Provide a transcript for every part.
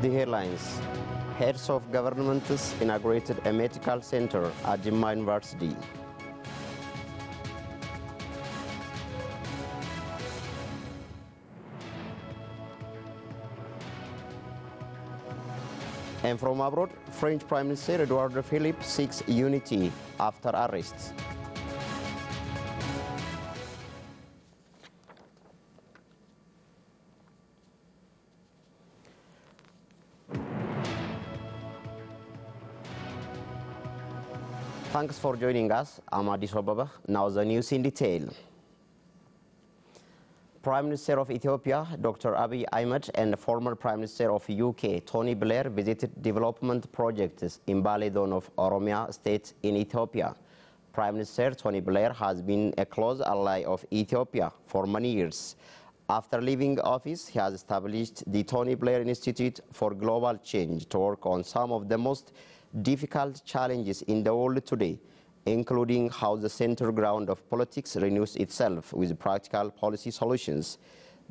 The headlines. Heads of governments inaugurated a medical center at Jimma University. And from abroad, French Prime Minister Edouard Philippe seeks unity after arrests. Thanks for joining us. I'm Addis Ababa. Now the news in detail. Prime Minister of Ethiopia, Dr. Abiy Ahmed, and former Prime Minister of UK, Tony Blair, visited development projects in Bale zone of Oromia State in Ethiopia. Prime Minister Tony Blair has been a close ally of Ethiopia for many years. After leaving office, he has established the Tony Blair Institute for Global Change to work on some of the most difficult challenges in the world today, including how the center ground of politics renews itself with practical policy solutions.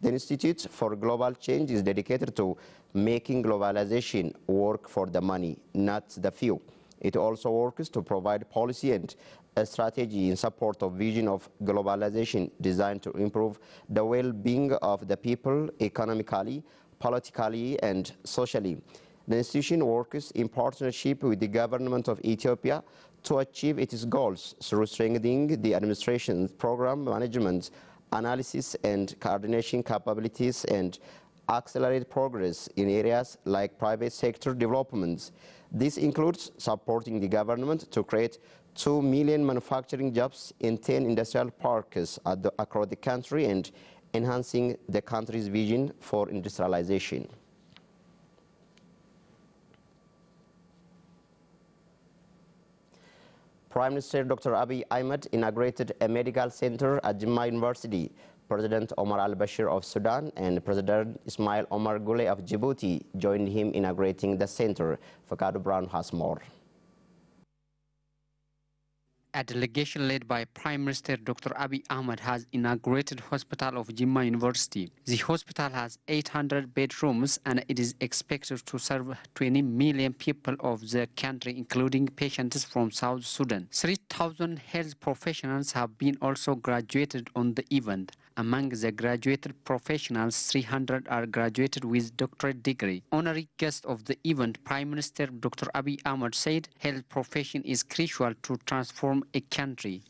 The Institute for Global Change is dedicated to making globalization work for the many, not the few. It also works to provide policy and a strategy in support of vision of globalization designed to improve the well-being of the people economically, politically, and socially. The institution works in partnership with the government of Ethiopia to achieve its goals through strengthening the administration's program management, analysis and coordination capabilities, and accelerate progress in areas like private sector development. This includes supporting the government to create 2 million manufacturing jobs in 10 industrial parks across the country and enhancing the country's vision for industrialization. Prime Minister Dr. Abiy Ahmed inaugurated a medical center at Jimma University. President Omar al-Bashir of Sudan and President Ismail Omar Guelleh of Djibouti joined him inaugurating the center. Fakadu Brown has more. A delegation led by Prime Minister Dr. Abiy Ahmed has inaugurated Hospital of Jimma University. The hospital has 800 bedrooms and it is expected to serve 20 million people of the country, including patients from South Sudan. 3,000 health professionals have been also graduated on the event. Among the graduated professionals, 300 are graduated with doctorate degree. Honorary guest of the event, Prime Minister Dr. Abiy Ahmed said health profession is crucial to transform a country.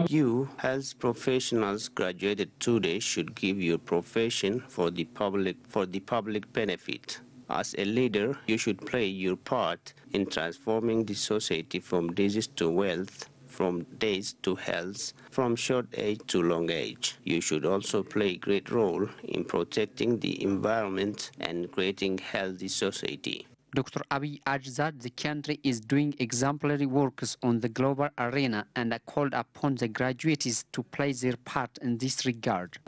You health professionals graduated today should give your profession for the public benefit. As a leader, you should play your part in transforming the society from disease to wealth, from days to health, from short age to long age. You should also play a great role in protecting the environment and creating a healthy society. Dr. Abiy adds that the country is doing exemplary works on the global arena and called upon the graduates to play their part in this regard.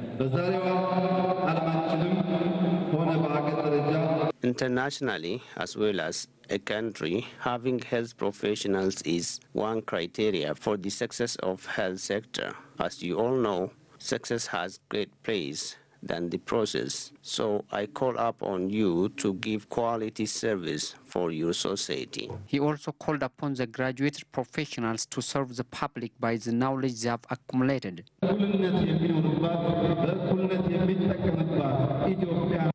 Internationally, as well as a country, having health professionals is one criteria for the success of health sector. As you all know, success has great praise than the process. So I call up on you to give quality service for your society. He also called upon the graduated professionals to serve the public by the knowledge they have accumulated.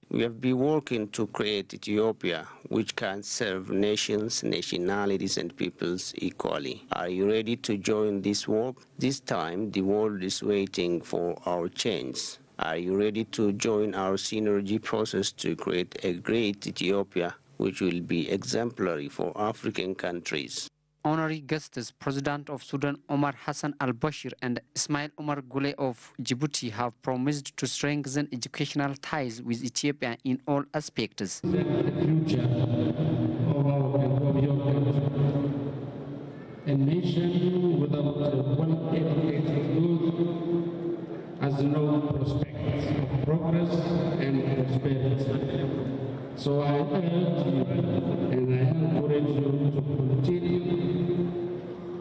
We have been working to create Ethiopia, which can serve nations, nationalities, and peoples equally. Are you ready to join this work? This time, the world is waiting for our change. Are you ready to join our synergy process to create a great Ethiopia, which will be exemplary for African countries? Honorary guests, President of Sudan Omar Hassan al-Bashir and Ismail Omar Guelleh of Djibouti have promised to strengthen educational ties with Ethiopia in all aspects. The future of your country. A nation without well-educated youth has no prospects of progress and prosperity. So I urge you and I encourage you to continue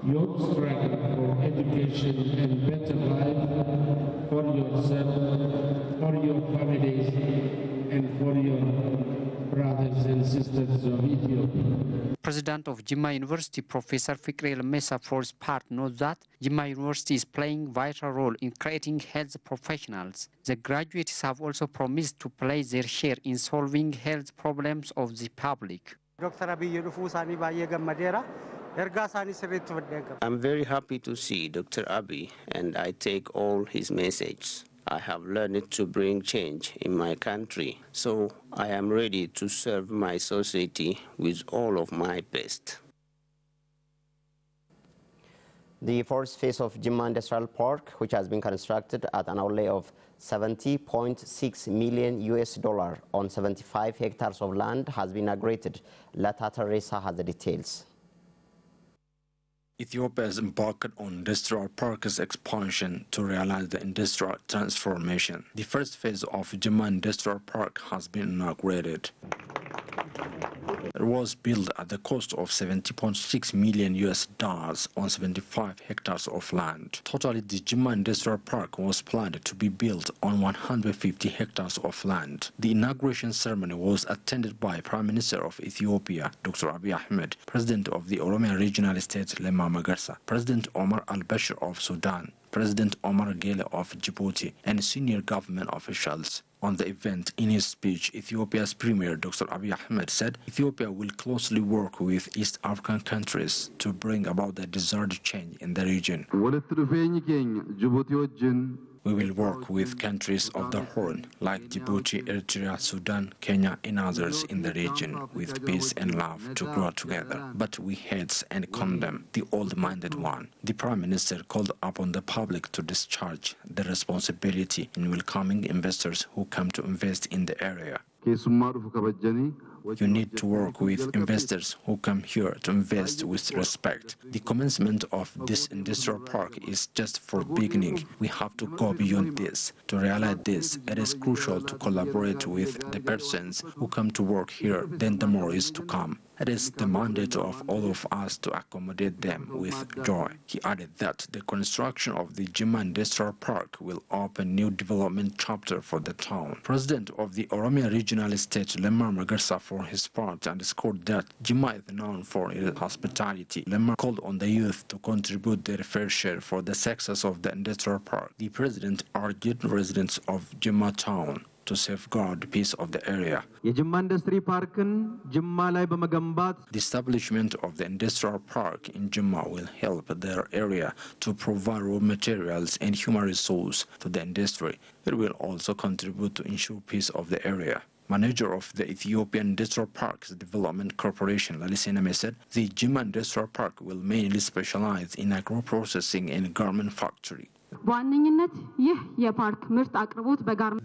your struggle for education and better life for yourself, for your families and for your brothers and sisters of Ethiopia. President of Jimma University, Professor Fikri Mesa, for his part, notes that Jimma University is playing a vital role in creating health professionals. The graduates have also promised to play their share in solving health problems of the public. I'm very happy to see Dr. Abiy, and I take all his message. I have learned to bring change in my country, so I am ready to serve my society with all of my best. The first phase of Jimma Industrial Park, which has been constructed at an outlay of $70.6 million on 75 hectares of land, has been inaugurated. Lata Teresa has the details. Ethiopia has embarked on industrial parks expansion to realize the industrial transformation. The first phase of Jimma Industrial Park has been inaugurated. It was built at the cost of $70.6 million on 75 hectares of land. Totally, the Jimma Industrial Park was planned to be built on 150 hectares of land. The inauguration ceremony was attended by Prime Minister of Ethiopia, Dr. Abiy Ahmed, President of the Oromia Regional State, Lemma Magarsa, President Omar al-Bashir of Sudan, President Omar Gele of Djibouti, and senior government officials. On the event, in his speech, Ethiopia's Premier Dr. Abiy Ahmed said Ethiopia will closely work with East African countries to bring about the desired change in the region. We will work with countries of the Horn like Djibouti, Eritrea, Sudan, Kenya, and others in the region with peace and love to grow together. But we hate and condemn the old-minded one. The Prime Minister called upon the public to discharge the responsibility in welcoming investors who come to invest in the area. You need to work with investors who come here to invest with respect. The commencement of this industrial park is just for beginning. We have to go beyond this. To realize this, it is crucial to collaborate with the persons who come to work here, then the more is to come. It is the mandate of all of us to accommodate them with joy. He added that the construction of the Jimma Industrial Park will open new development chapter for the town. President of the Oromia Regional State, Lemma Magarsa, for his part, underscored that Jimma is known for its hospitality. Lemma called on the youth to contribute their fair share for the success of the industrial park. The president urged residents of Jimma town to safeguard the peace of the area. The establishment of the industrial park in Jimma will help their area to provide raw materials and human resources to the industry. It will also contribute to ensure peace of the area. Manager of the Ethiopian Industrial Parks Development Corporation, Lalisename, said the Jimma Industrial Park will mainly specialize in agro-processing and garment factory. The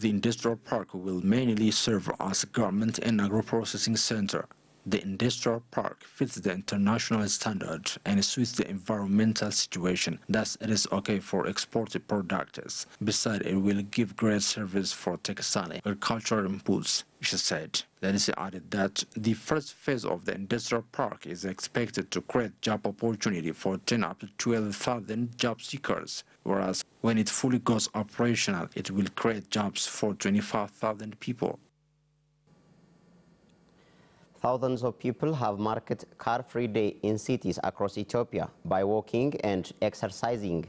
industrial park will mainly serve as a garment and agro-processing center. The industrial park fits the international standard and suits the environmental situation. Thus, it is okay for exported products. Besides, it will give great service for textile and agricultural inputs, she said. Lenisi added that the first phase of the industrial park is expected to create job opportunity for 10 up to 12,000 job seekers, whereas when it fully goes operational, it will create jobs for 25,000 people. Thousands of people have marked Carfree Day in cities across Ethiopia by walking and exercising.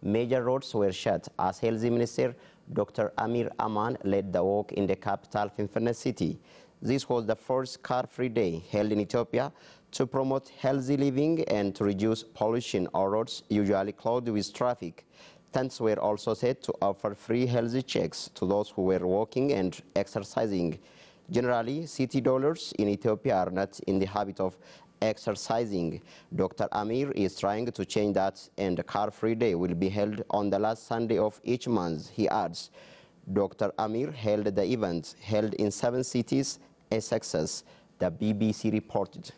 Major roads were shut as Health Minister Dr. Amir Aman led the walk in the capital Finfinne city. This was the first Carfree Day held in Ethiopia to promote healthy living and to reduce pollution on roads usually clogged with traffic. Tents were also set to offer free healthy checks to those who were walking and exercising. Generally, city dwellers in Ethiopia are not in the habit of exercising. Dr. Amir is trying to change that, and the Carfree Day will be held on the last Sunday of each month, he adds. Dr. Amir held the event, held in 7 cities, a success, the BBC reported.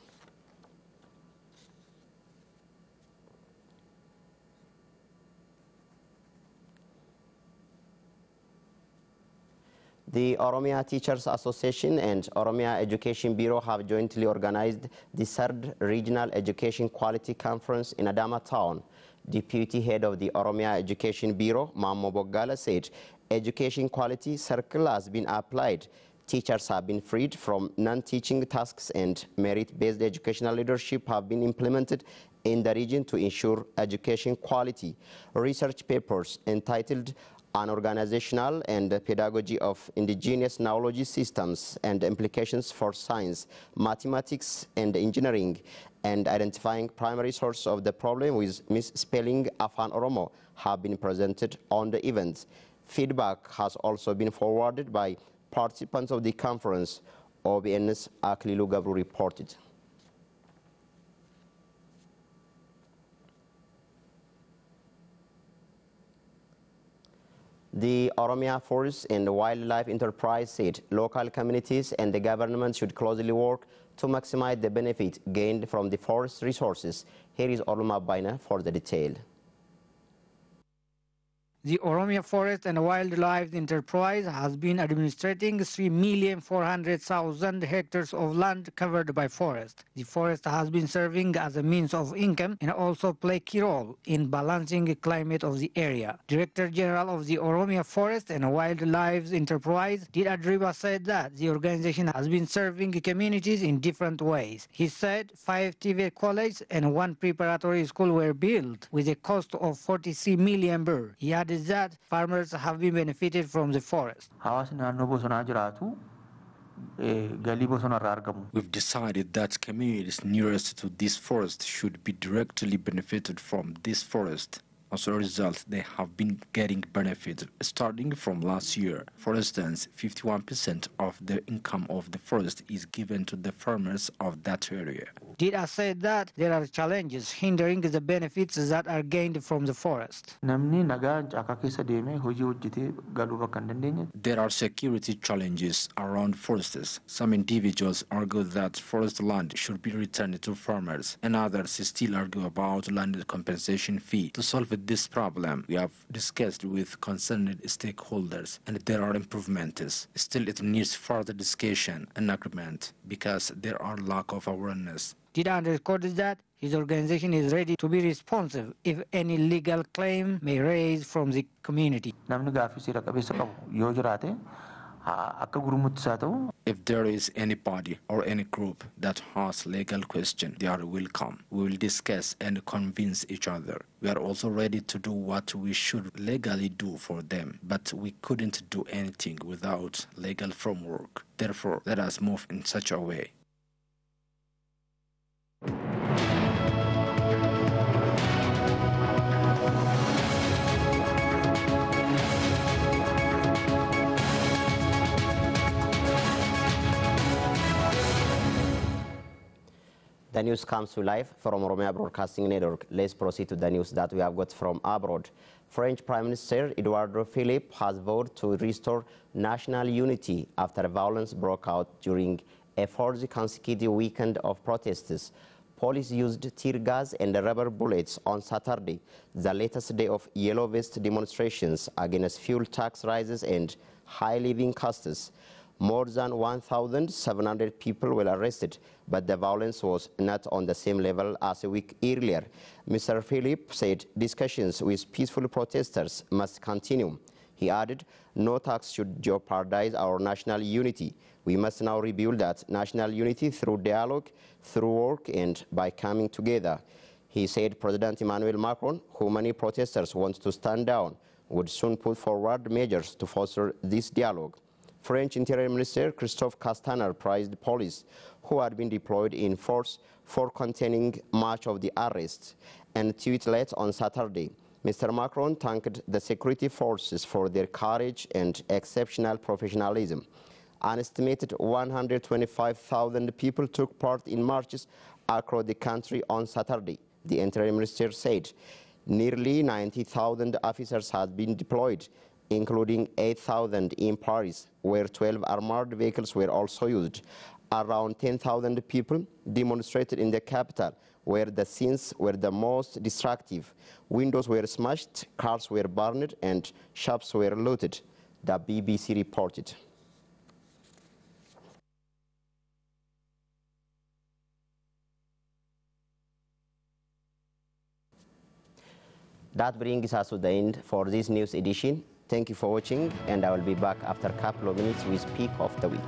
The Oromia Teachers Association and Oromia Education Bureau have jointly organized the 3rd Regional Education Quality Conference in Adama Town. Deputy Head of the Oromia Education Bureau, Mammo Boggala, said education quality circle has been applied. Teachers have been freed from non-teaching tasks and merit-based educational leadership have been implemented in the region to ensure education quality. Research papers entitled An Organizational and Pedagogy of Indigenous Knowledge Systems and Implications for Science, Mathematics and Engineering, and identifying primary source of the problem with misspelling Afan Oromo have been presented on the event. Feedback has also been forwarded by participants of the conference. OBN's Aklilu Gabru reported. The Oromia Forest and Wildlife Enterprise said local communities and the government should closely work to maximize the benefit gained from the forest resources. Here is Oluma Baina for the detail. The Oromia Forest and Wildlife Enterprise has been administrating 3,400,000 hectares of land covered by forest. The forest has been serving as a means of income and also play a key role in balancing the climate of the area. Director General of the Oromia Forest and Wildlife Enterprise, Dida Driba, said that the organization has been serving communities in different ways. He said 5 TVET colleges and 1 preparatory school were built with a cost of 43 million birr. He added that farmers have been benefited from the forest. We've decided that communities nearest to this forest should be directly benefited from this forest. As a result, they have been getting benefits starting from last year. For instance, 51% of the income of the forest is given to the farmers of that area. Dida said that there are challenges hindering the benefits that are gained from the forest. There are security challenges around forests. Some individuals argue that forest land should be returned to farmers, and others still argue about land compensation fee. To solve this problem, we have discussed with concerned stakeholders, and there are improvements. Still, it needs further discussion and agreement because there are lack of awareness. Dida underscored that his organization is ready to be responsive if any legal claim may raise from the community. If there is anybody or any group that has legal question, they are welcome. We will discuss and convince each other. We are also ready to do what we should legally do for them, but we couldn't do anything without legal framework. Therefore, let us move in such a way. The news comes to life from Oromia Broadcasting Network. Let's proceed to the news that we have got from abroad. French Prime Minister Edouard Philippe has vowed to restore national unity after violence broke out during a 4th consecutive weekend of protests. Police used tear gas and rubber bullets on Saturday, the latest day of yellow vest demonstrations against fuel tax rises and high living costs. More than 1,700 people were arrested, but the violence was not on the same level as a week earlier. Mr. Philippe said discussions with peaceful protesters must continue. He added, no tax should jeopardize our national unity. We must now rebuild that national unity through dialogue, through work, and by coming together. He said President Emmanuel Macron, who many protesters want to stand down, would soon put forward measures to foster this dialogue. French Interior Minister Christophe Castaner praised police, who had been deployed in force for containing much of the arrests, and tweeted late on Saturday. Mr. Macron thanked the security forces for their courage and exceptional professionalism. An estimated 125,000 people took part in marches across the country on Saturday, the Interior Minister said. Nearly 90,000 officers had been deployed, including 8,000 in Paris, where 12 armored vehicles were also used. Around 10,000 people demonstrated in the capital, where the scenes were the most destructive. Windows were smashed, cars were burned, and shops were looted, the BBC reported. That brings us to the end for this news edition. Thank you for watching, and I will be back after a couple of minutes with Peak of the Week.